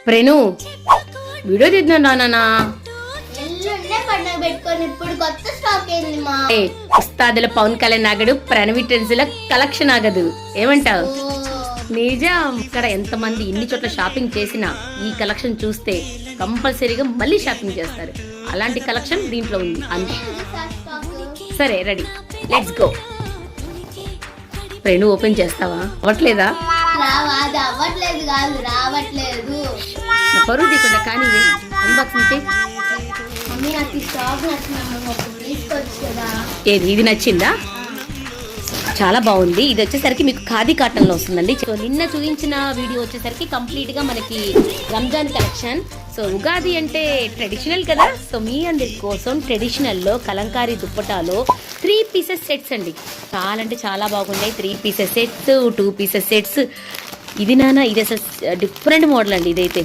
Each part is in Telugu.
ప్రేను వీడియో తీద్దాం నానా. ఉస్తాదుల పవన్ కళ్యాణ్ ఆగడు, ప్రణవి ట్రెండ్స్ల కలెక్షన్ ఆగదు. ఏమంటావు? నిజం. ఇక్కడ ఎంతమంది ఇన్ని చోట్ల షాపింగ్ చేసినా ఈ కలెక్షన్ చూస్తే కంపల్సరీగా మళ్ళీ షాపింగ్ చేస్తారు. అలాంటి కలెక్షన్ దీంట్లో ఉంది. సరే రెడీ, లెట్స్ గో. ప్రేను ఓపెన్ చేస్తావా? అవ్వట్లేదా? పరువు తీకుండా కానీ అన్బాక్సింగ్ చేయి. ఏది ఇది నచ్చిందా? చాలా బాగుంది. ఇది వచ్చేసరికి మీకు ఖాదీ కాటన్ లో వస్తుందండి. సో నిన్న చూపించిన వీడియో వచ్చేసరికి కంప్లీట్ గా మనకి రంజాన్ కలెక్షన్. సో ఉగాది అంటే ట్రెడిషనల్ కదా, సో మీ అందరి కోసం ట్రెడిషనల్ లో కలంకారీ దుప్పటాలో 3 పీసెస్ సెట్స్ అండి. చాలా అంటే చాలా బాగున్నాయి. 3 పీసెస్ సెట్స్, 2 పీసెస్ సెట్స్. ఇది నాన్న, ఇది అసలు డిఫరెంట్ మోడల్ అండి. ఇదైతే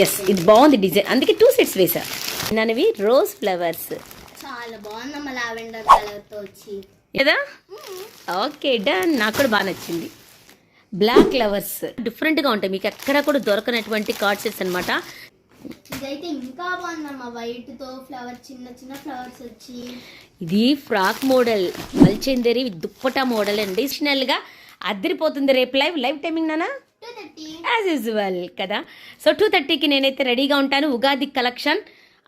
ఎస్, ఇది బాగుంది డిజైన్, అందుకే 2 సెట్స్ వేసా. నన్నవి రోజ్ ఫ్లవర్స్ చాలా బాగుందమ్మా, లావెండర్ కలర్ తో వచ్చి కదా. ఓకే డన్, నాకు కూడా బాగా నచ్చింది. బ్లాక్ ఫ్లవర్స్ డిఫరెంట్ గా ఉంటాయి, మీకు ఎక్కడ కూడా దొరకనటువంటి కార్డ్ సెట్స్ అనమాట. ఇదైతే ఇంకా బాగుందమ్మా, వైట్ తో ఫ్లవర్, చిన్న చిన్న ఫ్లవర్స్ వచ్చి. ఇది ఫ్రాక్ మోడల్, మల్చేందరి దుప్పటా మోడల్ అండి. అడిషనల్ గా అదిరిపోతుంది. రేపు లైవ్ టైమింగ్ నానా 2:30 యాజ్ యూజువల్ కదా. సో 2:30కి నేనైతే రెడీగా ఉంటాను. ఉగాది కలెక్షన్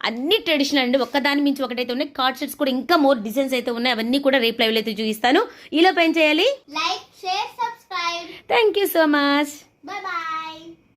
అన్ని ట్రెడిషనల్ అండి, ఒక్కదాని మించి ఒకటైతే ఉన్నాయి. కార్డ్ సెట్స్ కూడా ఇంకా మోర్ డిజైన్స్ అయితే ఉన్నాయి, అవన్నీ కూడా రేపు లైవ్లో అయితే చూపిస్తాను. ఈలోపు ఏం చేయాలి? Like, share, subscribe. Thank you so much. Bye bye.